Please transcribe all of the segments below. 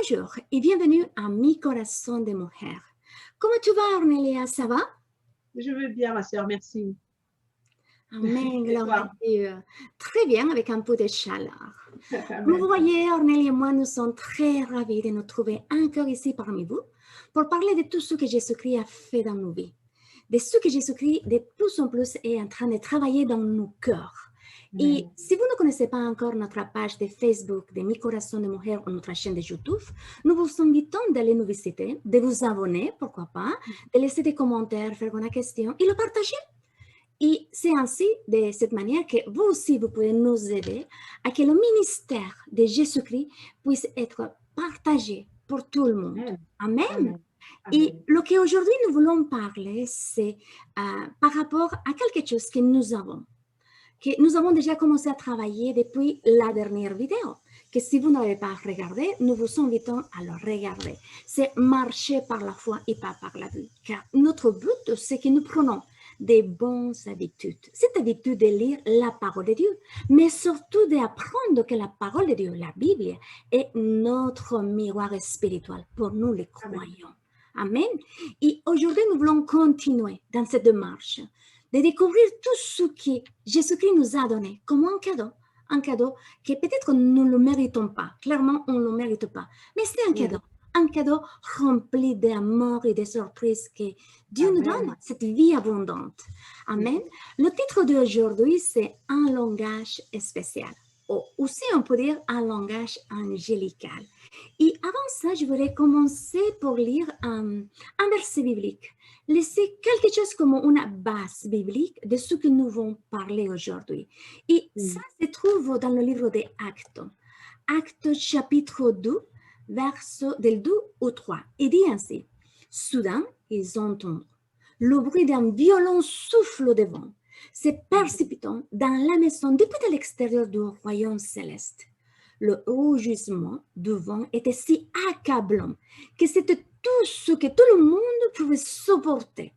Bonjour et bienvenue à Mi Corazón de Mujer. Comment tu vas, Ornelia? Ça va? Je vais bien, ma sœur, merci. Amen, Et gloire à toi? Dieu. Très bien, avec un peu de chaleur. Comme vous Amen. voyez, Ornelia et moi, nous sommes très ravis de nous trouver encore ici parmi vous pour parler de tout ce que Jésus-Christ a fait dans nos vies, de ce que Jésus-Christ de plus en plus est en train de travailler dans nos cœurs. Et Amen. si vous ne connaissez pas encore notre page de Facebook de Mi Corazón de Mujer ou notre chaîne de YouTube, nous vous invitons d'aller nous visiter, de vous abonner, pourquoi pas, de laisser des commentaires, faire une question et le partager. Et c'est ainsi, de cette manière, que vous aussi, vous pouvez nous aider à que le ministère de Jésus-Christ puisse être partagé pour tout le monde. Amen. Amen. Amen. Et Amen. ce qu'aujourd'hui nous voulons parler, c'est par rapport à quelque chose que nous avons déjà commencé à travailler depuis la dernière vidéo, que si vous n'avez pas regardé, nous vous invitons à le regarder. C'est marcher par la foi et pas par la vue. Car notre but, c'est que nous prenons des bonnes habitudes. Cette habitude de lire la parole de Dieu, mais surtout d'apprendre que la parole de Dieu, la Bible, est notre miroir spirituel pour nous les croyants. Amen. Et aujourd'hui, nous voulons continuer dans cette démarche de découvrir tout ce que Jésus-Christ nous a donné comme un cadeau que peut-être nous ne le méritons pas, clairement on ne le mérite pas, mais c'est un cadeau rempli d'amour et de surprises que Dieu nous donne, cette vie abondante. Amen. Le titre d'aujourd'hui, c'est un langage spécial, ou aussi on peut dire un langage angélical. Et avant ça, je voudrais commencer pour lire un verset biblique. Laissez quelque chose comme une base biblique de ce que nous allons parler aujourd'hui. Et ça se trouve dans le livre des Actes. Actes chapitre 2, verset del 2 au 3. Il dit ainsi, « Soudain, ils entendent le bruit d'un violent souffle de vent, se précipitant dans la maison depuis l'extérieur du royaume céleste. Le rugissement du vent était si accablant que c'était tout ce que tout le monde pouvait supporter.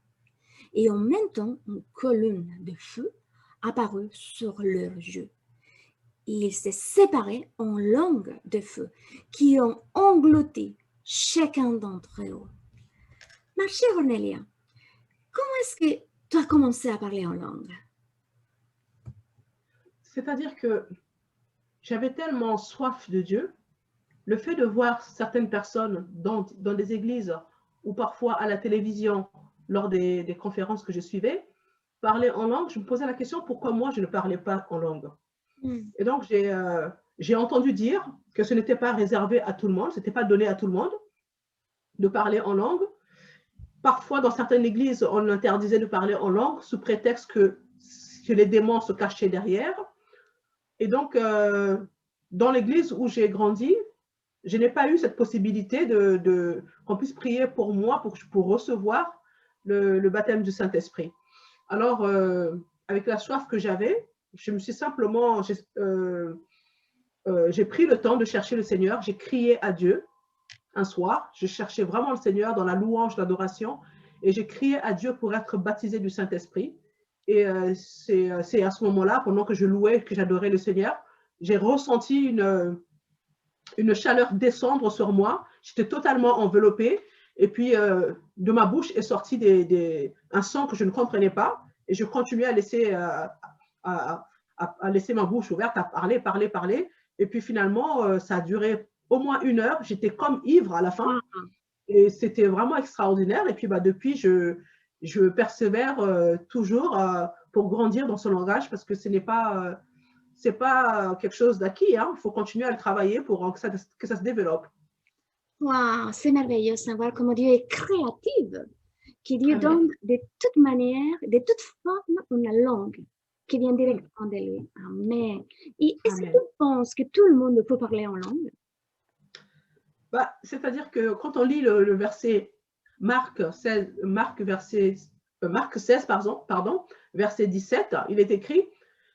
Et en même temps, une colonne de feu apparut sur leurs yeux. Ils se séparaient en langues de feu qui ont englouti chacun d'entre eux. Ma chère Ornelia, comment est-ce que tu as commencé à parler en langue? C'est-à-dire que j'avais tellement soif de Dieu, le fait de voir certaines personnes dans des églises ou parfois à la télévision, lors des conférences que je suivais, parler en langue, je me posais la question pourquoi moi je ne parlais pas en langue. Et donc j'ai entendu dire que ce n'était pas réservé à tout le monde, ce n'était pas donné à tout le monde de parler en langue. Parfois, dans certaines églises, on interdisait de parler en langue sous prétexte que les démons se cachaient derrière. Et donc, dans l'église où j'ai grandi, je n'ai pas eu cette possibilité qu'on puisse prier pour moi, pour recevoir le baptême du Saint-Esprit. Alors, avec la soif que j'avais, je me suis simplement, j'ai pris le temps de chercher le Seigneur, j'ai crié à Dieu. Un soir, je cherchais vraiment le Seigneur dans la louange, l'adoration, et j'ai crié à Dieu pour être baptisé du Saint-Esprit. Et c'est à ce moment-là, pendant que je louais, que j'adorais le Seigneur, j'ai ressenti une chaleur descendre sur moi. J'étais totalement enveloppée. Et puis, de ma bouche est sorti un son que je ne comprenais pas. Et je continuais à laisser ma bouche ouverte, à parler. Et puis, finalement, ça a duré au moins 1 heure. J'étais comme ivre à la fin. Et c'était vraiment extraordinaire. Et puis, depuis, je persévère toujours pour grandir dans ce langage parce que ce n'est pas quelque chose d'acquis. Il faut continuer à le travailler pour que ça se développe. Wow, c'est merveilleux de savoir comment Dieu est créatif, que Dieu donne de toute manière, de toute forme, une langue qui vient directement de lui. Amen. Et est-ce que tu penses que tout le monde peut parler en langue? C'est-à-dire que quand on lit le verset Marc 16, verset 17, il est écrit,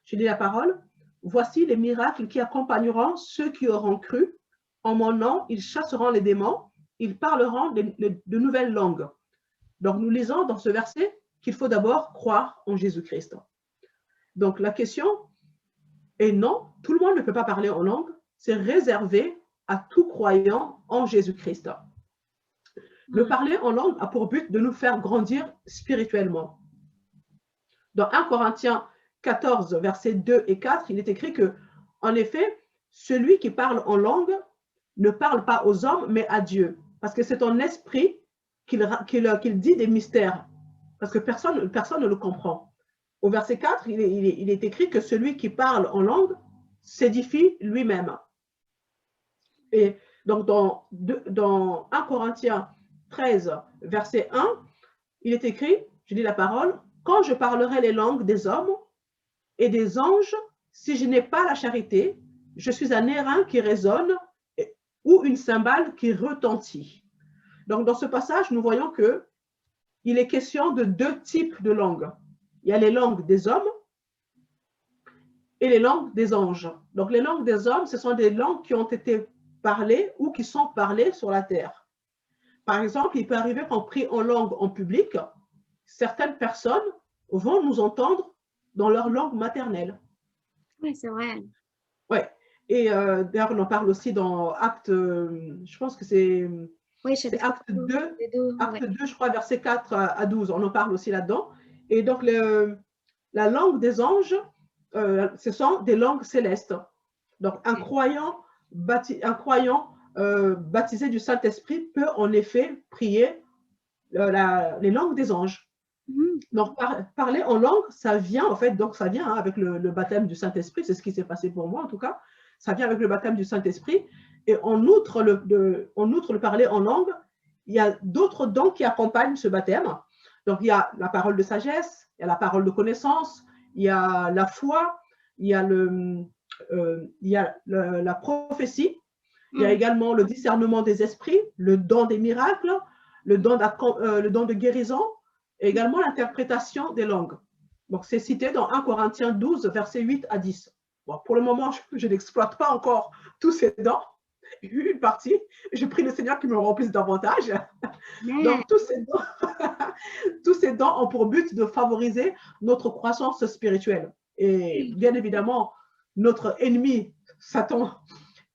je lis la parole, « Voici les miracles qui accompagneront ceux qui auront cru. En mon nom, ils chasseront les démons, ils parleront de nouvelles langues. » Donc, nous lisons dans ce verset qu'il faut d'abord croire en Jésus-Christ. Donc, la question est non, tout le monde ne peut pas parler en langue, c'est réservé à tout croyant en Jésus-Christ. Le parler en langue a pour but de nous faire grandir spirituellement. Dans 1 Corinthiens 14, versets 2 et 4, il est écrit que, en effet, celui qui parle en langue ne parle pas aux hommes, mais à Dieu. Parce que c'est en esprit qu'il dit des mystères. Parce que personne ne le comprend. Au verset 4, il est écrit que celui qui parle en langue s'édifie lui-même. Et donc, dans 1 Corinthiens 13, verset 1, il est écrit, je lis la parole, « Quand je parlerai les langues des hommes et des anges, si je n'ai pas la charité, je suis un airain qui résonne ou une cymbale qui retentit. » Donc, dans ce passage, nous voyons qu'il est question de deux types de langues. Il y a les langues des hommes et les langues des anges. Donc, les langues des hommes, ce sont des langues qui ont été parlées ou qui sont parlées sur la terre. Par exemple, il peut arriver qu'on prie en langue en public, certaines personnes vont nous entendre dans leur langue maternelle. Oui, c'est vrai. Oui, et d'ailleurs, on en parle aussi dans Acte, je pense que c'est Acte 2, Acte 2, je crois, verset 4 à 12, on en parle aussi là-dedans. Et donc, la langue des anges, ce sont des langues célestes. Donc, un croyant baptisé du Saint-Esprit peut en effet prier les langues des anges. Donc, parler en langue, ça vient en fait, donc ça vient avec le baptême du Saint-Esprit, c'est ce qui s'est passé pour moi en tout cas, ça vient avec le baptême du Saint-Esprit, et en outre le parler en langue, il y a d'autres dons qui accompagnent ce baptême. Donc, il y a la parole de sagesse, il y a la parole de connaissance, il y a la foi, il y a la prophétie, il y a également le discernement des esprits, le don des miracles, le don de guérison, et également l'interprétation des langues. Donc, c'est cité dans 1 Corinthiens 12, versets 8 à 10. Bon, pour le moment, je n'exploite pas encore tous ces dons. Une partie, je prie le Seigneur qu'il me remplisse davantage. Donc, tous ces dons ont pour but de favoriser notre croissance spirituelle. Et bien évidemment, notre ennemi, Satan,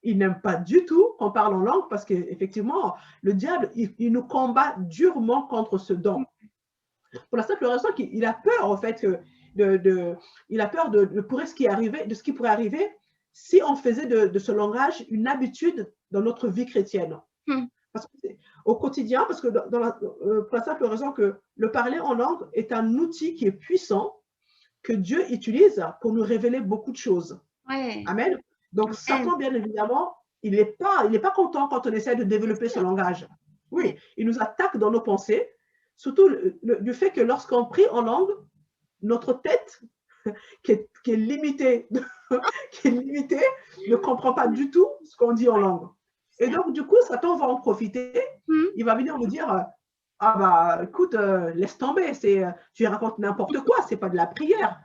il n'aime pas du tout qu'on parle en langue parce qu'effectivement, le diable, il nous combat durement contre ce don. Pour la simple raison qu'il a peur, en fait, il a peur de ce qui pourrait arriver si on faisait de ce langage une habitude dans notre vie chrétienne. Parce que au quotidien, parce que pour la simple raison que le parler en langue est un outil qui est puissant, que Dieu utilise pour nous révéler beaucoup de choses. Ouais. Amen. Donc, Satan, bien évidemment, il n'est pas content quand on essaie de développer ce langage. Oui, il nous attaque dans nos pensées, surtout du fait que lorsqu'on prie en langue, notre tête, qui est limitée, ne comprend pas du tout ce qu'on dit en langue. Et donc, du coup, Satan va en profiter. Il va venir nous dire, ah bah, écoute, laisse tomber, tu racontes n'importe quoi, c'est pas de la prière.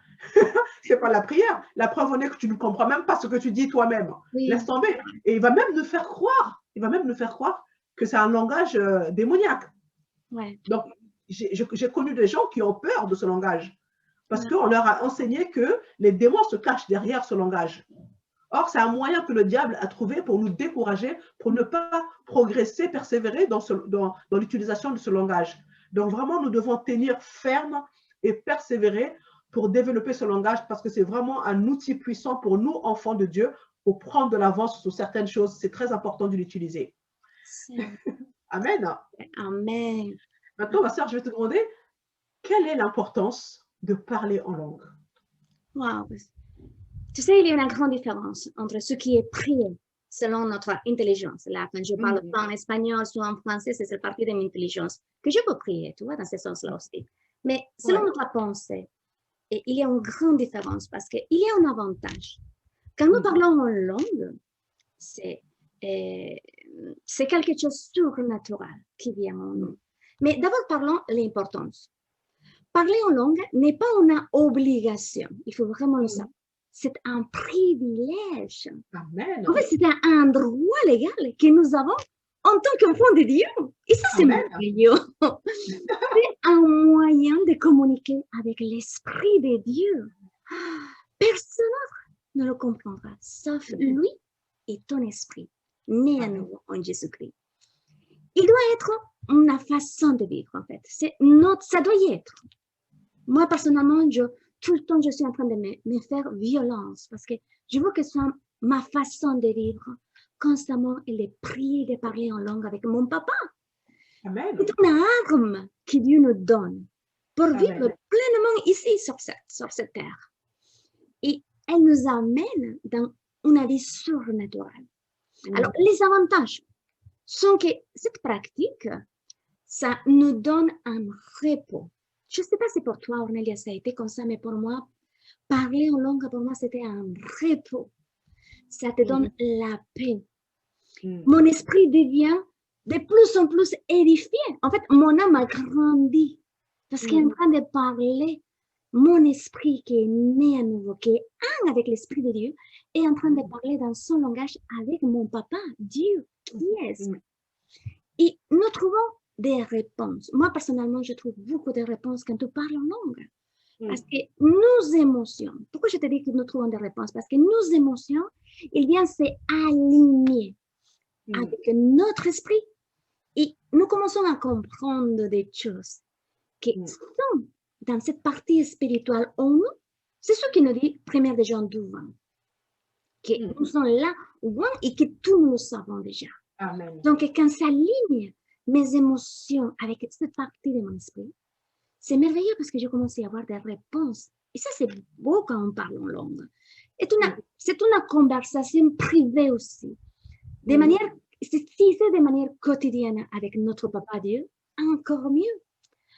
C'est pas de la prière. La preuve en est que tu ne comprends même pas ce que tu dis toi-même. Oui. Laisse tomber. Et il va même nous faire croire, que c'est un langage démoniaque. Ouais. Donc, j'ai connu des gens qui ont peur de ce langage parce qu'on leur a enseigné que les démons se cachent derrière ce langage. Or, c'est un moyen que le diable a trouvé pour nous décourager, pour ne pas progresser, persévérer dans l'utilisation de ce langage. Donc, vraiment, nous devons tenir ferme et persévérer pour développer ce langage parce que c'est vraiment un outil puissant pour nous, enfants de Dieu, pour prendre de l'avance sur certaines choses. C'est très important de l'utiliser. Amen. Amen. Maintenant, ma sœur, je vais te demander, quelle est l'importance de parler en langue? Wow. Tu sais, il y a une grande différence entre ce qui est prié selon notre intelligence. Là, quand je parle pas en espagnol ou en français, c'est cette partie de mon intelligence que je peux prier, tu vois, dans ce sens-là aussi. Mais selon notre pensée, et il y a une grande différence parce qu'il y a un avantage. Quand nous parlons en langue, c'est quelque chose de surnaturel qui vient en nous. Mais d'abord, parlons de l'importance. Parler en langue n'est pas une obligation. Il faut vraiment le savoir. C'est un privilège. Amen. En fait, c'est un droit légal que nous avons en tant qu'enfants de Dieu. Et ça, c'est merveilleux. C'est un moyen de communiquer avec l'Esprit de Dieu. Personne ne le comprendra, sauf lui et ton esprit. né à nouveau en Jésus-Christ. Il doit être une façon de vivre, en fait. Ça doit y être. Moi, personnellement, tout le temps, je suis en train de me faire violence parce que je veux que ce soit ma façon de vivre constamment et de prier, de parler en langue avec mon papa. Amen. C'est une arme que Dieu nous donne pour Amen. vivre pleinement ici sur cette terre. Et elle nous amène dans une vie surnaturelle. Alors, les avantages sont que cette pratique, ça nous donne un repos. Je ne sais pas si pour toi, Ornelia, ça a été comme ça, mais pour moi, parler en langue, pour moi, c'était un repos. Ça te donne la paix. Mon esprit devient de plus en plus édifié. En fait, mon âme a grandi parce qu'elle est en train de parler. Mon esprit qui est né à nouveau, qui est un avec l'Esprit de Dieu, est en train de parler dans son langage avec mon papa, Dieu, qui est Esprit. Et nous trouvons des réponses. Moi, personnellement, je trouve beaucoup de réponses quand tu parles en langue. Parce que nos émotions, pourquoi je te dis que nous trouvons des réponses? Parce que nos émotions, ils viennent s'aligner avec notre esprit. Et nous commençons à comprendre des choses qui sont dans cette partie spirituelle en nous. C'est ce qui nous dit 1 de Jean 12, que nous sommes là et que tout nous le savons déjà. Amen. Donc, quand ça aligne mes émotions avec cette partie de mon esprit, c'est merveilleux parce que je commence à avoir des réponses. Et ça, c'est beau quand on parle en langue. C'est une conversation privée aussi. De manière, si c'est de manière quotidienne avec notre Papa Dieu, encore mieux.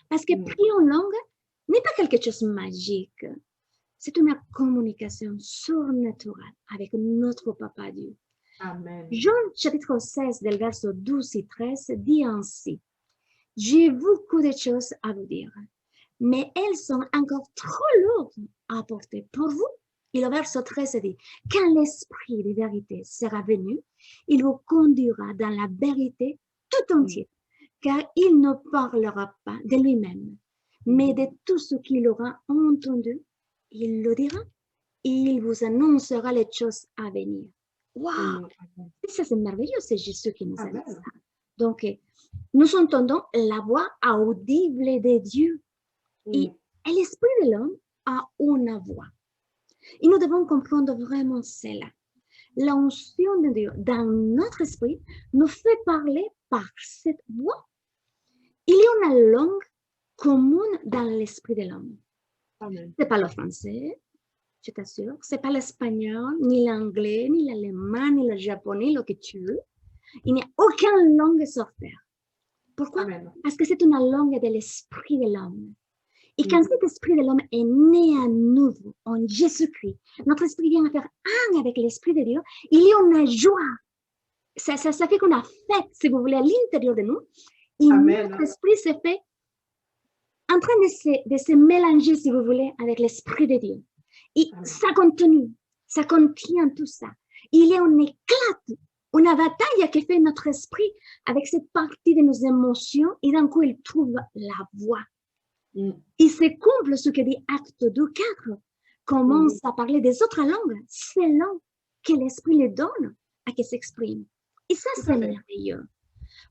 Parce que prier en langue n'est pas quelque chose de magique. C'est une communication surnaturelle avec notre Papa Dieu. Amen. Jean chapitre 16, del verso 12 et 13, dit ainsi: j'ai beaucoup de choses à vous dire, mais elles sont encore trop lourdes à porter pour vous. Et le verset 13 dit: quand l'Esprit de vérité sera venu, il vous conduira dans la vérité tout entière, car il ne parlera pas de lui-même, mais de tout ce qu'il aura entendu, il le dira, et il vous annoncera les choses à venir. Waouh! Ça, c'est merveilleux, c'est Jésus qui nous a dit ça. Donc, nous entendons la voix audible de Dieu. Et l'esprit de l'homme a une voix. Et nous devons comprendre vraiment cela. L'onction de Dieu dans notre esprit nous fait parler par cette voix. Il y a une langue commune dans l'esprit de l'homme. Ce n'est pas le français, je t'assure. Ce n'est pas l'espagnol, ni l'anglais, ni l'allemand, ni le japonais, ce que tu veux. Il n'y a aucune langue sur terre. Pourquoi? Parce que c'est une langue de l'esprit de l'homme. Et quand cet esprit de l'homme est né à nouveau en Jésus-Christ, notre esprit vient à faire un avec l'esprit de Dieu, il y a une joie. Ça fait qu'on a fait, si vous voulez, à l'intérieur de nous. Et notre esprit se fait en train de se mélanger, si vous voulez, avec l'esprit de Dieu. Et ça contient tout ça. Il y a un éclat, une bataille qui fait notre esprit avec cette partie de nos émotions et d'un coup, il trouve la voix. Il se comble ce que dit Acte 2:4, commence à parler des autres langues selon que l'esprit les donne à qu'ils s'expriment. Et ça, c'est merveilleux.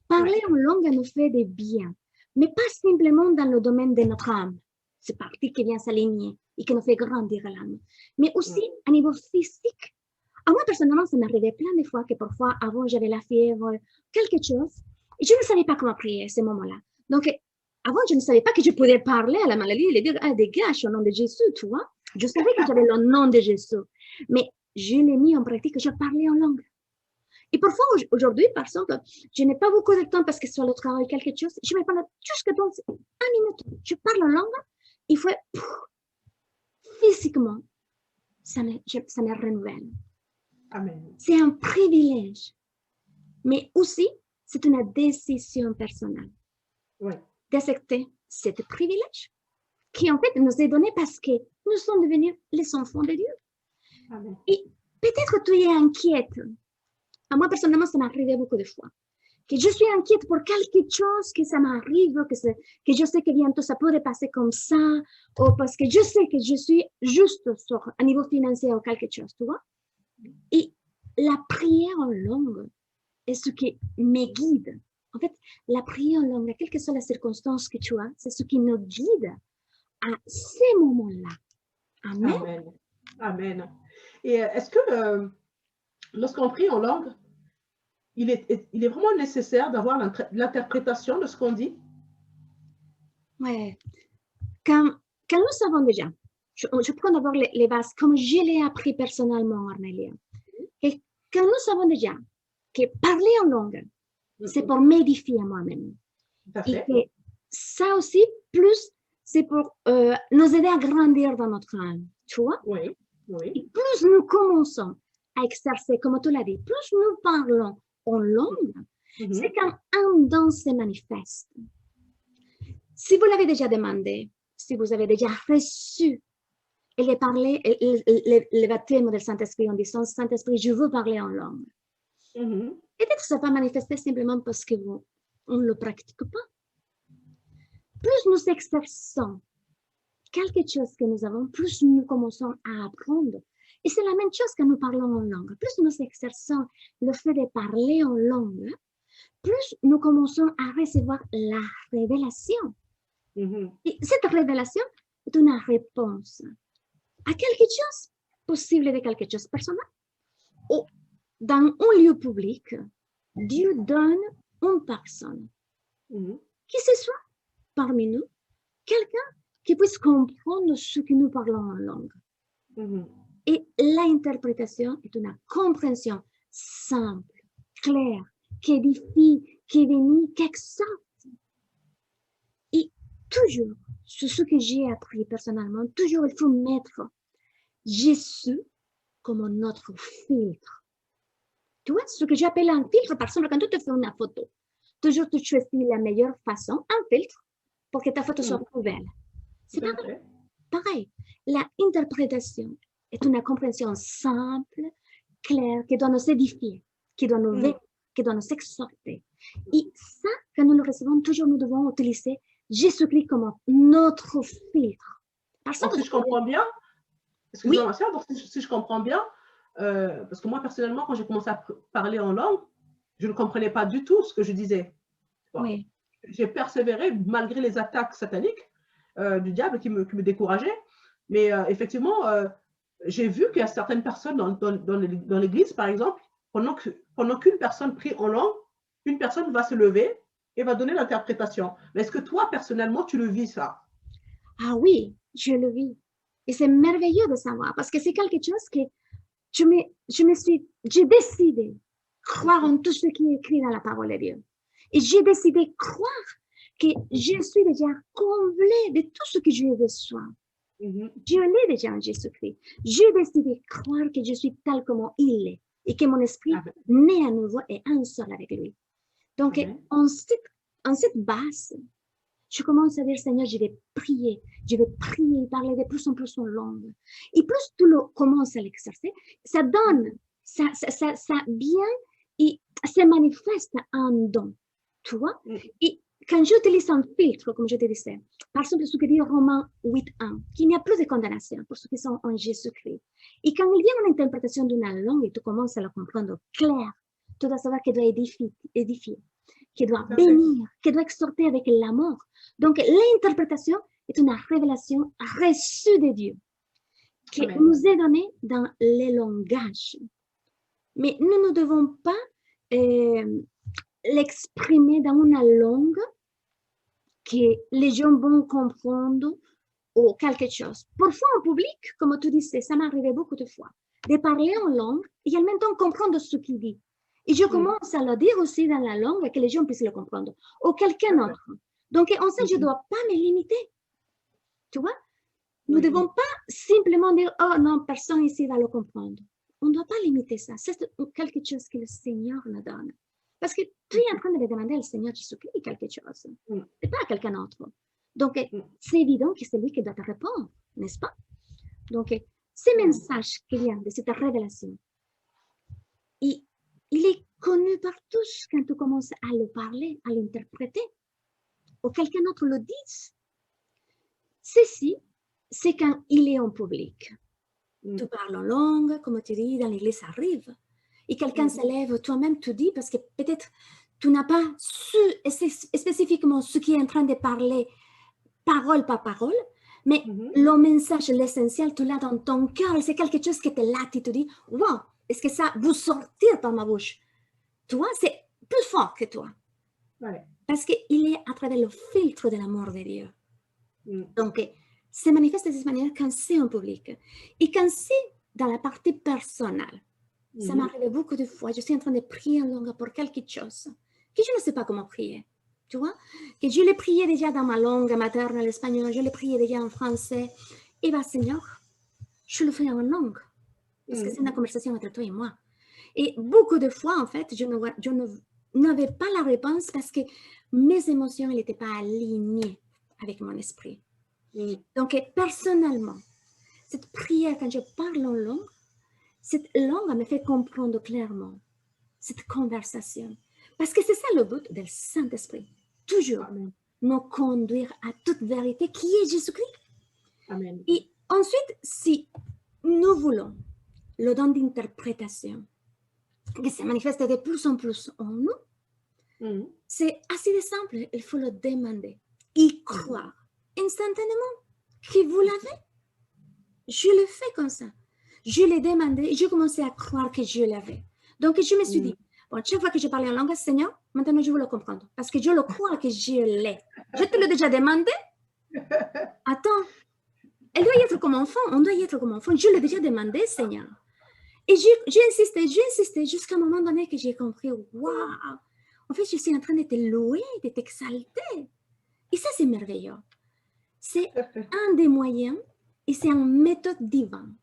Parler en langue nous fait du bien, mais pas simplement dans le domaine de notre âme. C'est partie qui vient s'aligner et qui nous fait grandir l'âme, mais aussi à niveau physique. À moi, personnellement, ça m'arrivait plein de fois que parfois, avant, j'avais la fièvre, quelque chose, et je ne savais pas comment prier à ce moment-là. Donc, avant, je ne savais pas que je pouvais parler à la maladie et dire: ah, dégage au nom de Jésus, tu vois. Je savais que j'avais le nom de Jésus, mais je l'ai mis en pratique, je parlais en langue. Et parfois, aujourd'hui, par exemple, je n'ai pas beaucoup de temps parce que sur le travail, quelque chose, je vais parler jusqu'à 1 minute. Je parle en langue, il faut, physiquement, ça me renouvelle. C'est un privilège, mais aussi, c'est une décision personnelle. D'accepter ce privilège qui, en fait, nous est donné parce que nous sommes devenus les enfants de Dieu. Et peut-être tu es inquiète. À moi, personnellement, ça m'arrivait beaucoup de fois. Que je suis inquiète pour quelque chose, que ça m'arrive, que je sais que bientôt ça pourrait passer comme ça, ou parce que je sais que je suis juste sur un niveau financier ou quelque chose, tu vois. Et la prière en langue est ce qui me guide. En fait, la prière en langue, quelle que soit la circonstance que tu as, c'est ce qui nous guide à ces moments-là. Amen. Amen. Amen. Et est-ce que lorsqu'on prie en langue, il est vraiment nécessaire d'avoir l'interprétation de ce qu'on dit? Ouais. Quand nous savons déjà, je prends d'abord les bases, comme je l'ai appris personnellement, Armélia. Et quand nous savons déjà que parler en langue, c'est pour m'édifier à moi-même. Tout à Et fait. que ça aussi, plus, c'est pour nous aider à grandir dans notre âme, tu vois? Oui, oui. Et plus nous commençons à exercer, comme tu l'as dit, plus nous parlons en langue, c'est quand un don se manifeste. Si vous l'avez déjà demandé, si vous avez déjà reçu et le baptême du Saint-Esprit en disant, Saint-Esprit, je veux parler en langue. Peut-être que ça va manifester simplement parce qu'on ne le pratique pas. Plus nous exerçons quelque chose que nous avons, plus nous commençons à apprendre. Et c'est la même chose quand nous parlons en langue. Plus nous exerçons le fait de parler en langue, plus nous commençons à recevoir la révélation. Et cette révélation est une réponse à quelque chose possible de quelque chose personnel. Ou dans un lieu public, Dieu donne une personne qui se soit parmi nous, quelqu'un qui puisse comprendre ce que nous parlons en langue. Et l'interprétation est une compréhension simple, claire, qui édifie, qui bénit, qui exhorte. Et toujours, c'est ce que j'ai appris personnellement, toujours il faut mettre Jésus comme notre filtre. Tu vois, ce que j'appelle un filtre, par exemple, quand tu te fais une photo, toujours tu choisis la meilleure façon, un filtre, pour que ta photo soit plus belle. C'est pareil. L'interprétation est une compréhension simple, claire, qui doit nous édifier, qui doit nous véhiculer, qui doit nous exhorter. Et ça, quand nous le recevons, toujours nous devons utiliser Jésus-Christ comme notre filtre. Donc, si je comprends bien, excusez-moi, ma soeur, donc si je comprends bien, parce que moi, personnellement, quand j'ai commencé à parler en langue, je ne comprenais pas du tout ce que je disais. Bon. Oui. J'ai persévéré malgré les attaques sataniques du diable qui me décourageaient. Mais effectivement, j'ai vu qu'il y a certaines personnes dans l'église, par exemple, pendant qu'une personne prie en langue, une personne va se lever et va donner l'interprétation. Mais est-ce que toi, personnellement, tu le vis ça? Ah oui, je le vis. Et c'est merveilleux de savoir, parce que c'est quelque chose que j'ai décidé croire en tout ce qui est écrit dans la parole de Dieu. Et j'ai décidé croire que je suis déjà comblée de tout ce que je besoin. Je l'ai déjà en Jésus-Christ. J'ai décidé croire que je suis tel comme il est et que mon esprit naît à nouveau et un seul avec lui. Donc, en cette base, je commence à dire, Seigneur, je vais prier, parler de plus en plus en langue. Et plus tu commences à l'exercer, ça donne, ça vient et ça manifeste un don, tu vois. Et quand j'utilise un filtre, comme je te disais, par exemple, ce que dit Romains 8.1, qu'il n'y a plus de condamnation pour ceux qui sont en Jésus-Christ. Et quand il y a une interprétation d'une langue et tu commences à la comprendre clair, tu dois savoir qu'elle doit édifier, qui doit bénir, qui doit exhorter avec l'amour. Donc, l'interprétation est une révélation reçue de Dieu qui nous est donnée dans les langages. Mais nous ne devons pas l'exprimer dans une langue que les gens vont comprendre ou quelque chose. Parfois, en public, comme tu disais, ça m'est arrivé beaucoup de fois, de parler en langue et en même temps comprendre ce qu'il dit. Et je commence à le dire aussi dans la langue que les gens puissent le comprendre. Ou quelqu'un d'autre. Donc, en ça, je ne dois pas me limiter. Tu vois? Nous ne devons pas simplement dire, oh non, personne ici va le comprendre. On ne doit pas limiter ça. C'est quelque chose que le Seigneur nous donne. Parce que tu es en train de demander au Seigneur Jésus-Christ quelque chose. Ce n'est pas à quelqu'un d'autre. Donc, c'est évident que c'est lui qui doit te répondre, n'est-ce pas? Donc, ce message qu'il y a de cette révélation, il est connu par tous quand tu commences à le parler, à l'interpréter, ou quelqu'un d'autre le dit. Ceci, c'est quand il est en public. Tu parles en langue, comme tu dis, dans l'église arrive. et quelqu'un se lève, toi-même tu dis, parce que peut-être tu n'as pas su spécifiquement ce qui est en train de parler, parole par parole, mais le message, l'essentiel, tu l'as dans ton cœur. C'est quelque chose qui était là, tu te dis, wow, est-ce que ça vous sortir par ma bouche? Toi, c'est plus fort que toi. Ouais. Parce qu'il est à travers le filtre de l'amour de Dieu. Donc, se manifeste de cette manière quand c'est en public. Et quand c'est dans la partie personnelle, ça m'arrive beaucoup de fois, je suis en train de prier en langue pour quelque chose que je ne sais pas comment prier. Tu vois, que je l'ai prié déjà dans ma langue maternelle, l'espagnol, je l'ai prié déjà en français. Et bien, Seigneur, je le fais en langue. Parce que c'est une conversation entre toi et moi. Et beaucoup de fois, en fait, je n'avais pas la réponse parce que mes émotions n'étaient pas alignées avec mon esprit. Donc, personnellement, cette prière, quand je parle en langue, cette langue me fait comprendre clairement cette conversation. Parce que c'est ça le but du Saint-Esprit. Toujours nous conduire à toute vérité qui est Jésus-Christ. Amen. Et ensuite, si nous voulons le don d'interprétation qui se manifeste de plus en plus en nous, c'est assez simple. Il faut le demander et croire instantanément que vous l'avez. Je le fais comme ça. Je l'ai demandé et j'ai commencé à croire que je l'avais. Donc, je me suis dit, bon, chaque fois que je parlais en langue, Seigneur, maintenant je veux le comprendre. Parce que je le crois que je l'ai. Je te l'ai déjà demandé. Attends, elle doit y être comme enfant. On doit y être comme enfant. Je l'ai déjà demandé, Seigneur. Et j'ai insisté jusqu'à un moment donné que j'ai compris, waouh, en fait, je suis en train de te louer, de t'exalter. Et ça, c'est merveilleux. C'est un des moyens et c'est une méthode divine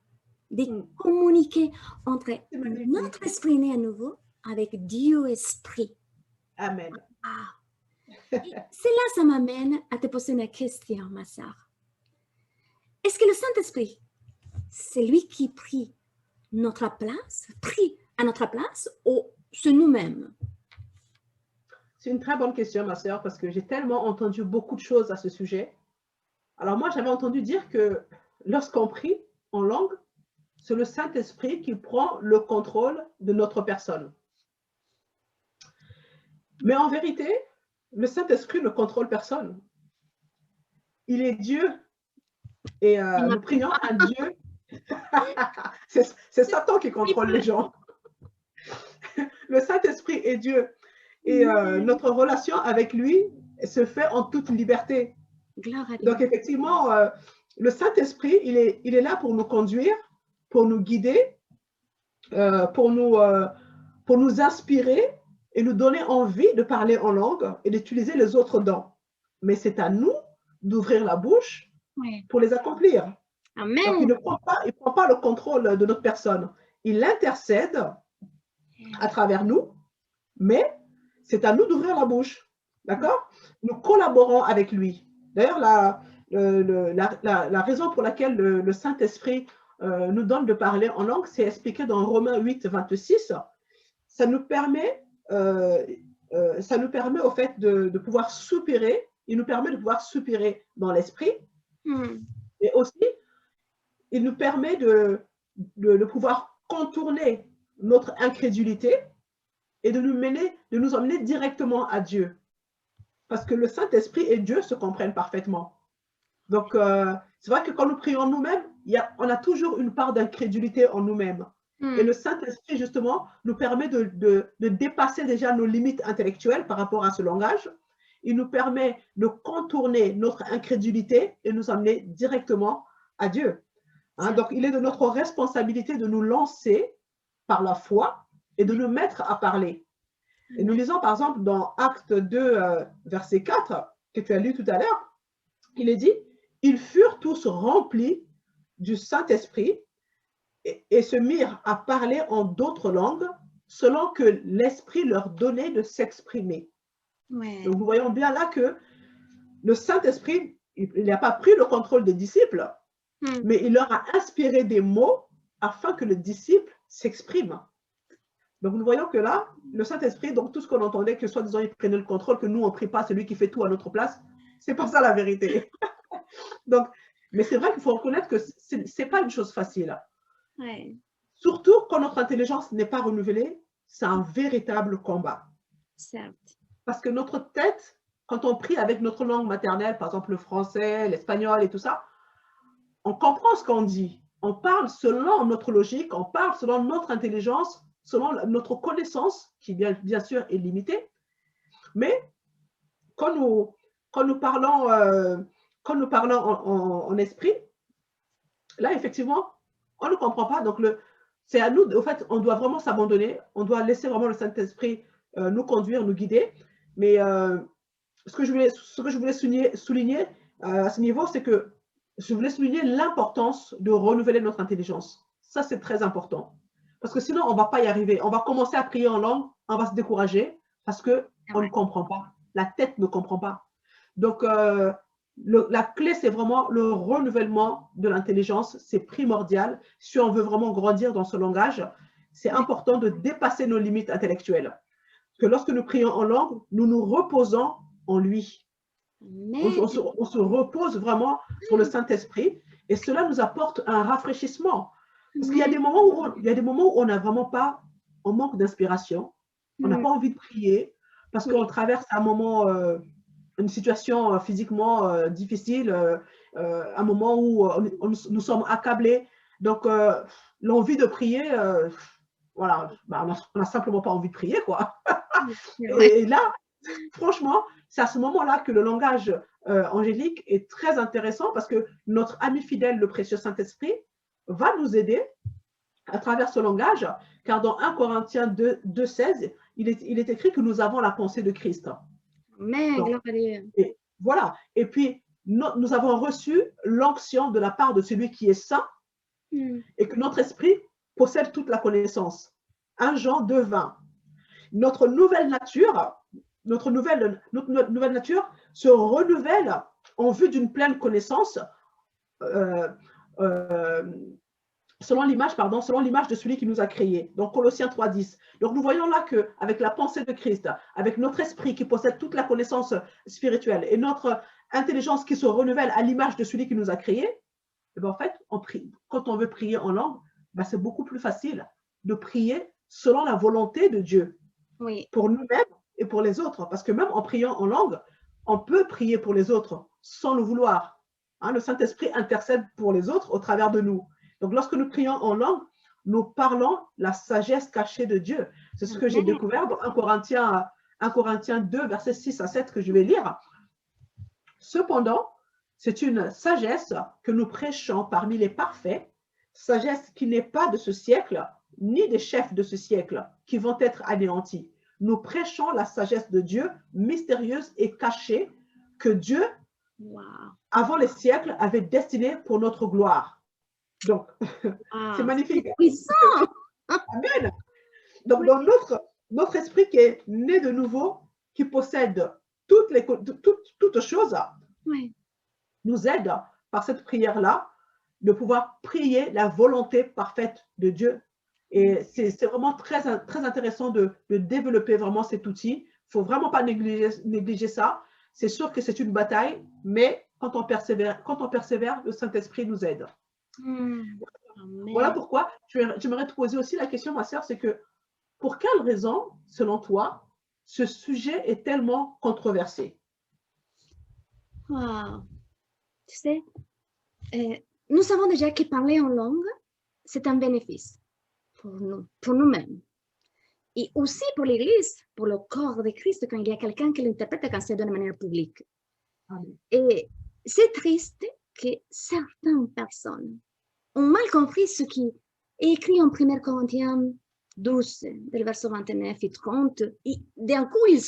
de communiquer entre notre esprit né à nouveau avec Dieu Esprit. Amen. Cela, ça m'amène à te poser une question, ma sœur. Est-ce que le Saint-Esprit, c'est lui qui prie à notre place ou c'est nous-mêmes? C'est une très bonne question, ma sœur, parce que j'ai tellement entendu beaucoup de choses à ce sujet. Alors moi, j'avais entendu dire que lorsqu'on prie en langue, c'est le Saint-Esprit qui prend le contrôle de notre personne. Mais en vérité, le Saint-Esprit ne contrôle personne. Il est Dieu. Et nous prions un Dieu. C'est Satan qui contrôle les gens. Le Saint-Esprit est Dieu. Et notre relation avec lui se fait en toute liberté. Donc effectivement, le Saint-Esprit, il est là pour nous conduire, pour nous guider, pour nous inspirer et nous donner envie de parler en langue et d'utiliser les autres dons. Mais c'est à nous d'ouvrir la bouche pour les accomplir. Amen. Donc, il ne prend pas le contrôle de notre personne. Il intercède à travers nous, mais c'est à nous d'ouvrir la bouche. D'accord? Nous collaborons avec lui. D'ailleurs, la raison pour laquelle le Saint-Esprit nous donne de parler en langue, c'est expliqué dans Romains 8, 26. Ça nous permet au fait de pouvoir soupirer. Il nous permet de pouvoir soupirer dans l'esprit. Et aussi, il nous permet de pouvoir contourner notre incrédulité et de nous emmener directement à Dieu. Parce que le Saint-Esprit et Dieu se comprennent parfaitement. Donc, c'est vrai que quand nous prions nous-mêmes, on a toujours une part d'incrédulité en nous-mêmes. Et le Saint-Esprit, justement, nous permet de dépasser déjà nos limites intellectuelles par rapport à ce langage. Il nous permet de contourner notre incrédulité et nous emmener directement à Dieu. Donc, il est de notre responsabilité de nous lancer par la foi et de nous mettre à parler. Et nous lisons par exemple dans Acte 2, verset 4, que tu as lu tout à l'heure, il est dit, ils furent tous remplis du Saint-Esprit et se mirent à parler en d'autres langues selon que l'Esprit leur donnait de s'exprimer. Donc, nous voyons bien là que le Saint-Esprit, il n'a pas pris le contrôle des disciples, mais il leur a inspiré des mots afin que le disciple s'exprime. Donc, nous voyons que là, le Saint-Esprit, donc tout ce qu'on entendait, que soi-disant, il prenait le contrôle, que nous, on ne prie pas, c'est lui qui fait tout à notre place, c'est pas ça la vérité. Donc, mais c'est vrai qu'il faut reconnaître que ce n'est pas une chose facile. Surtout quand notre intelligence n'est pas renouvelée, c'est un véritable combat. Certes. Parce que notre tête, quand on prie avec notre langue maternelle, par exemple le français, l'espagnol et tout ça, on comprend ce qu'on dit. On parle selon notre logique, on parle selon notre intelligence, selon notre connaissance, qui bien sûr est limitée. Mais quand nous parlons, en esprit, là, effectivement, on ne comprend pas. Donc, c'est à nous, au fait, on doit vraiment s'abandonner. On doit laisser vraiment le Saint-Esprit nous conduire, nous guider. Mais ce que je voulais souligner à ce niveau, c'est que je voulais souligner l'importance de renouveler notre intelligence. Ça, c'est très important. Parce que sinon, on ne va pas y arriver. On va commencer à prier en langue, on va se décourager parce qu'on ne comprend pas. La tête ne comprend pas. Donc, la clé, c'est vraiment le renouvellement de l'intelligence. C'est primordial. Si on veut vraiment grandir dans ce langage, c'est important de dépasser nos limites intellectuelles. Que lorsque nous prions en langue, nous nous reposons en lui. On se repose vraiment sur le Saint-Esprit et cela nous apporte un rafraîchissement. Parce qu'il y a des moments où on n'a vraiment pas, on manque d'inspiration, on n'a pas envie de prier parce qu'on traverse un moment, une situation physiquement difficile, un moment où nous sommes accablés. Donc, l'envie de prier, voilà, on n'a simplement pas envie de prier, quoi. Et là, franchement, c'est à ce moment-là que le langage angélique est très intéressant parce que notre ami fidèle, le précieux Saint-Esprit, va nous aider à travers ce langage, car dans 1 Corinthiens 2,16, il est écrit que nous avons la pensée de Christ. Donc, et voilà. Et puis, nous avons reçu l'onction de la part de celui qui est saint et que notre esprit possède toute la connaissance. 1 Jean 2,20. Notre nouvelle nature se renouvelle en vue d'une pleine connaissance selon l'image de celui qui nous a créés. Donc, Colossiens 3,10. Donc, nous voyons là qu'avec la pensée de Christ, avec notre esprit qui possède toute la connaissance spirituelle et notre intelligence qui se renouvelle à l'image de celui qui nous a créés, et bien, en fait, quand on veut prier en langue, ben, c'est beaucoup plus facile de prier selon la volonté de Dieu. Oui. Pour nous-mêmes et pour les autres. Parce que même en priant en langue, on peut prier pour les autres sans le vouloir. Hein, le Saint-Esprit intercède pour les autres au travers de nous. Donc, lorsque nous prions en langue, nous parlons la sagesse cachée de Dieu. C'est ce que j'ai découvert dans 1 Corinthiens 2, versets 6 à 7 que je vais lire. Cependant, c'est une sagesse que nous prêchons parmi les parfaits, sagesse qui n'est pas de ce siècle, ni des chefs de ce siècle qui vont être anéantis. Nous prêchons la sagesse de Dieu, mystérieuse et cachée, que Dieu, avant les siècles, avait destinée pour notre gloire. Donc, c'est magnifique. Amen. Donc, dans notre esprit qui est né de nouveau, qui possède toutes choses, nous aide par cette prière-là de pouvoir prier la volonté parfaite de Dieu. Et c'est vraiment très, très intéressant de développer vraiment cet outil. Il ne faut vraiment pas négliger ça. C'est sûr que c'est une bataille, mais quand on persévère, le Saint-Esprit nous aide. Voilà pourquoi j'aimerais te poser aussi la question, ma sœur, c'est que pour quelle raison, selon toi, ce sujet est tellement controversé? Tu sais, nous savons déjà que parler en langue, c'est un bénéfice pour nous-mêmes. Et aussi pour l'Église, pour le corps de Christ, quand il y a quelqu'un qui l'interprète quand c'est de manière publique. Amen. Et c'est triste que certaines personnes ont mal compris ce qui est écrit en 1 Corinthiens 12, del verset 29 et 30. Et d'un coup, ils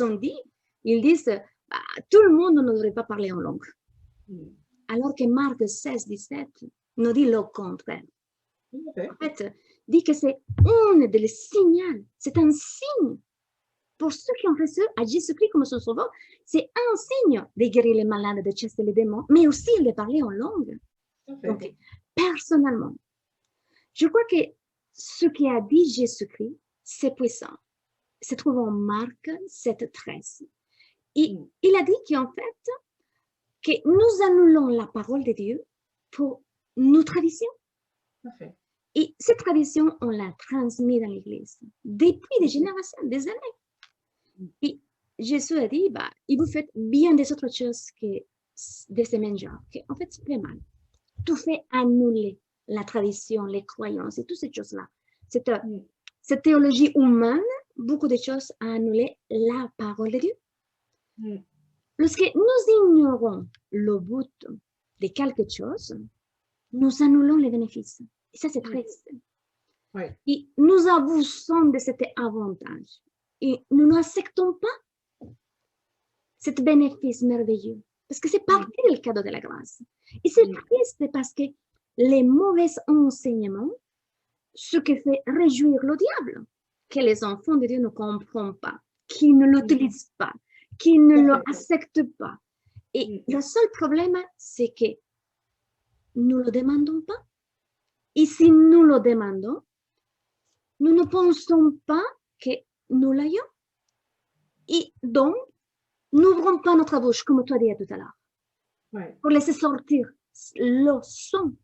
disent, tout le monde ne devrait pas parler en langue. Alors que Marc 16, 17 nous dit le contraire. En fait, dit que c'est un des signaux, c'est un signe pour ceux qui ont reçu à Jésus-Christ comme son sauveur, c'est un signe de guérir les malades, de chasser les démons, mais aussi de parler en langue. Donc, personnellement, je crois que ce qu'a dit Jésus-Christ, c'est puissant. Se trouve en Marc 7, 13. Et il a dit qu'en fait, que nous annulons la parole de Dieu pour nos traditions. Et cette tradition, on l'a transmise dans l'Église depuis des générations, des années. Et Jésus a dit, bah, et vous faites bien des autres choses que de ce même genre. En fait, c'est pas mal. Tout fait annuler la tradition, les croyances et toutes ces choses-là. Cette théologie humaine, beaucoup de choses à annuler la parole de Dieu. Lorsque nous ignorons le but de quelque chose, nous annulons les bénéfices. Et ça, c'est triste. Et nous abusons de cet avantage. Et nous n'acceptons pas cet bénéfice merveilleux. Parce que c'est partie du cadeau de la grâce. Et c'est triste parce que les mauvais enseignements, ce qui fait réjouir le diable, que les enfants de Dieu ne comprennent pas, qui ne l'utilisent pas, qui ne l'acceptent pas. Et le seul problème, c'est que nous ne le demandons pas. Et si nous le demandons, nous ne pensons pas que nous l'ayons. Et donc, n'ouvrons pas notre bouche, comme tu as dit tout à l'heure, pour laisser sortir le son.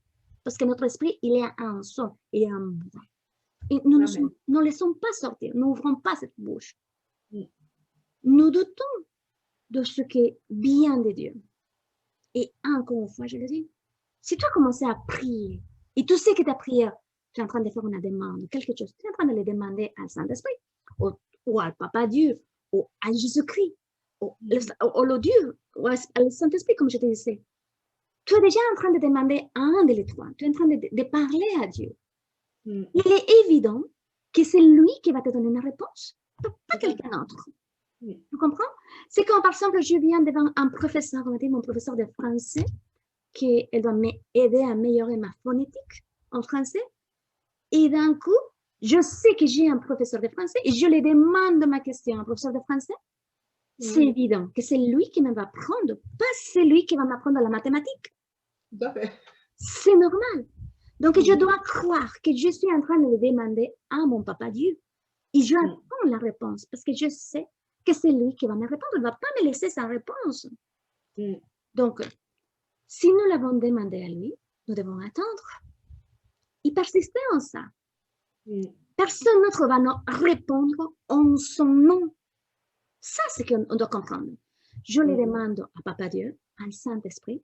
Parce que notre esprit, il est un son, il est un bruit. Et nous ne laissons pas sortir, nous n'ouvrons pas cette bouche. Nous doutons de ce qui vient de Dieu. Et encore une fois, je le dis, si tu as commencé à prier, et tu sais que ta prière, tu es en train de faire une demande, quelque chose, tu es en train de le demander à Saint-Esprit, ou à Papa Dieu, ou à Jésus-Christ, ou au Dieu, ou à Saint-Esprit, comme je te disais. Tu es déjà en train de demander à un de les trois, tu es en train de parler à Dieu. Il est évident que c'est lui qui va te donner une réponse, pas quelqu'un d'autre. Tu comprends? C'est quand, par exemple, je viens devant un professeur, on va dire mon professeur de français, qu'elle doit m'aider à améliorer ma phonétique en français. Et d'un coup, je sais que j'ai un professeur de français et je lui demande ma question à un professeur de français. C'est évident que c'est lui qui me va apprendre, pas celui qui va m'apprendre la mathématique. C'est normal. Donc, je dois croire que je suis en train de le demander à mon papa Dieu. Et je attends la réponse parce que je sais que c'est lui qui va me répondre. Il ne va pas me laisser sans réponse. Donc, si nous l'avons demandé à lui, nous devons attendre et persister en ça. Personne d'autre va nous répondre en son nom. Ça, c'est ce qu'on doit comprendre. Je le demande à Papa Dieu, à Saint-Esprit.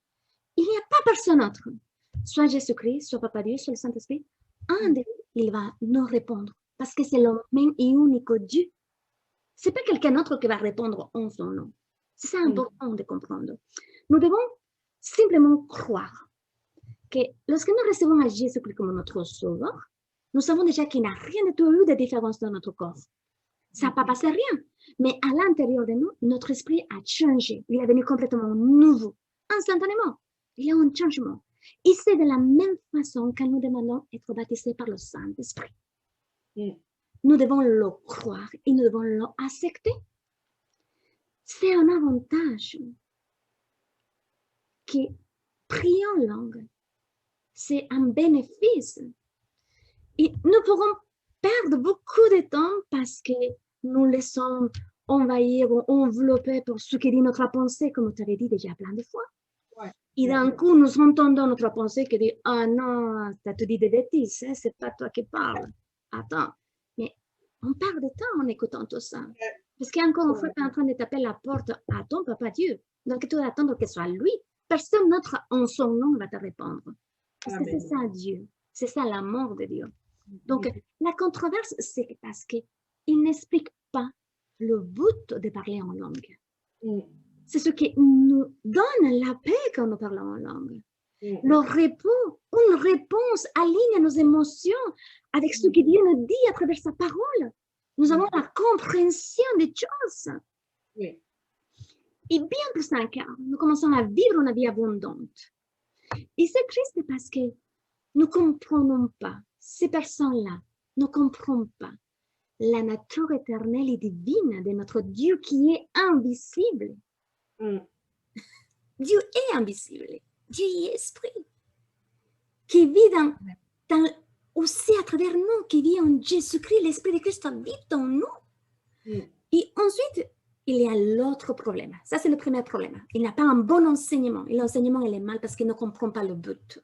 Il n'y a pas personne d'autre. Soit Jésus-Christ, soit Papa Dieu, soit le Saint-Esprit. Un d'eux, il va nous répondre. Parce que c'est le même et unique Dieu. Ce n'est pas quelqu'un d'autre qui va répondre en son nom. C'est ça important de comprendre. Nous devons simplement croire que lorsque nous recevons à Jésus-Christ comme notre sauveur, nous savons déjà qu'il n'y a rien de tout eu de différence dans notre corps. Ça n'a pas passé rien. Mais à l'intérieur de nous, notre esprit a changé. Il est devenu complètement nouveau, instantanément. Il y a un changement. Et c'est de la même façon que nous demandons d'être baptisés par le Saint-Esprit. Nous devons le croire et nous devons l'accepter. C'est un avantage que prier en langue, c'est un bénéfice. Et nous pourrons perdre beaucoup de temps parce que nous laissons envahir ou envelopper pour ce qui dit notre pensée, comme tu avais dit déjà plein de fois. Et d'un coup, nous entendons notre pensée qui dit « Ah non, tu as tout dit des bêtises, hein, c'est pas toi qui parles. » Attends, mais on perd de temps en écoutant tout ça. Parce qu'encore une fois, tu es en train de taper la porte à ton papa Dieu. Donc, tu dois attendre que ce soit lui. Personne d'autre en son nom va te répondre. Parce que c'est ça Dieu. C'est ça l'amour de Dieu. Donc, la controverse, c'est parce qu'il n'explique pas le but de parler en langue. C'est ce qui nous donne la paix quand nous parlons en langue. Le repos, une réponse aligne nos émotions avec ce que Dieu nous dit à travers sa parole. Nous avons la compréhension des choses. Et bien plus encore, nous commençons à vivre une vie abondante. Et c'est triste parce que nous ne comprenons pas, ces personnes-là ne comprennent pas la nature éternelle et divine de notre Dieu qui est invisible. Dieu est invisible. Dieu est esprit. Qui vit aussi à travers nous, qui vit en Jésus-Christ, l'Esprit de Christ vit en nous. Et ensuite, il y a l'autre problème. Ça, c'est le premier problème. Il n'a pas un bon enseignement. Et l'enseignement, il est mal parce qu'il ne comprend pas le but.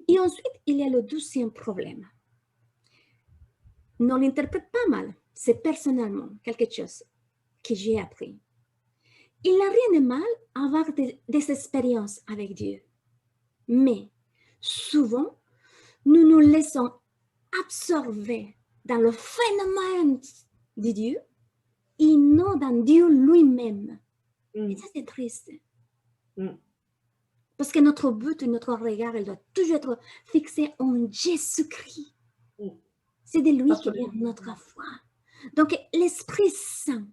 Et ensuite, il y a le deuxième problème. ne l'interprète pas mal. C'est personnellement quelque chose que j'ai appris. Il n'y a rien de mal à avoir des expériences avec Dieu. Mais souvent, nous nous laissons absorber dans le phénomène de Dieu et non dans Dieu lui-même. Et ça, c'est triste. Parce que notre but et notre regard, il doit toujours être fixé en Jésus-Christ. C'est de lui qui vient notre foi. Donc, l'Esprit Saint,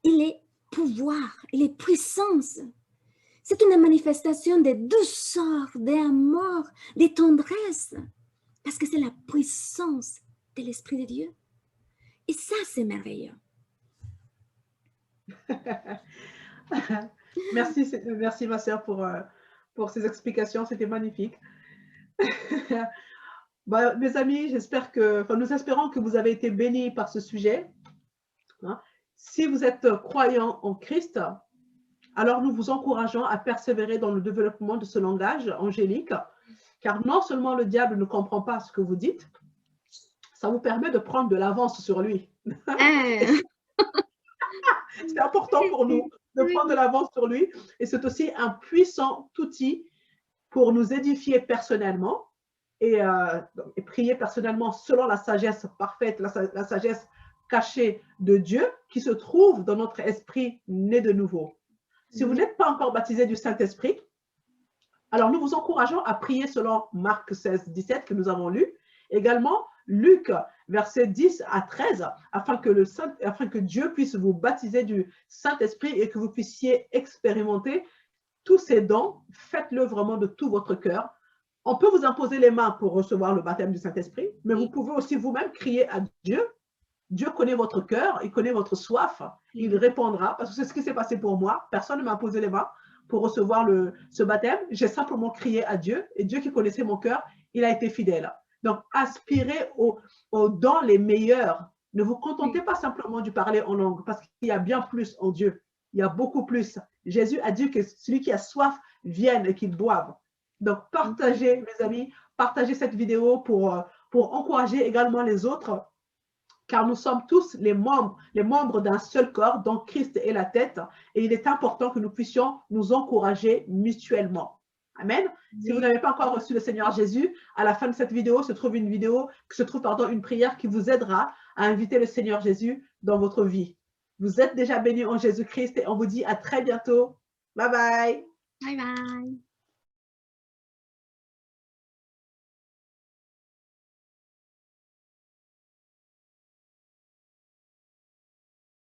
il est pouvoir, il est puissance. C'est une manifestation de douceur, d'amour, de tendresse. Parce que c'est la puissance de l'Esprit de Dieu. Et ça, c'est merveilleux. Merci ma sœur pour ces explications, c'était magnifique. Mes amis, nous espérons que vous avez été bénis par ce sujet. Si vous êtes croyant en Christ, alors nous vous encourageons à persévérer dans le développement de ce langage angélique, car non seulement le diable ne comprend pas ce que vous dites, ça vous permet de prendre de l'avance sur lui. C'est important pour nous de prendre de l'avance sur lui, et c'est aussi un puissant outil pour nous édifier personnellement et prier personnellement selon la sagesse parfaite, la sagesse cachée de Dieu qui se trouve dans notre esprit né de nouveau. Si vous n'êtes pas encore baptisé du Saint-Esprit, alors nous vous encourageons à prier selon Marc 16, 17 que nous avons lu, également Luc, versets 10 à 13, afin que Dieu puisse vous baptiser du Saint-Esprit et que vous puissiez expérimenter tous ces dons. Faites-le vraiment de tout votre cœur. On peut vous imposer les mains pour recevoir le baptême du Saint-Esprit, mais vous pouvez aussi vous-même crier à Dieu. Dieu connaît votre cœur, il connaît votre soif, il répondra, parce que c'est ce qui s'est passé pour moi. Personne ne m'a posé les mains pour recevoir ce baptême. J'ai simplement crié à Dieu, et Dieu qui connaissait mon cœur, il a été fidèle. Donc, aspirez aux dons les meilleurs. Ne vous contentez pas simplement du parler en langue, parce qu'il y a bien plus en Dieu. Il y a beaucoup plus. Jésus a dit que celui qui a soif vienne et qu'il boive. Donc, partagez, mes amis, partagez cette vidéo pour encourager également les autres, car nous sommes tous les membres d'un seul corps dont Christ est la tête, et il est important que nous puissions nous encourager mutuellement. Amen. Si vous n'avez pas encore reçu le Seigneur Jésus, à la fin de cette vidéo se trouve une prière qui vous aidera à inviter le Seigneur Jésus dans votre vie. Vous êtes déjà bénis en Jésus-Christ et on vous dit à très bientôt. Bye bye. Bye bye.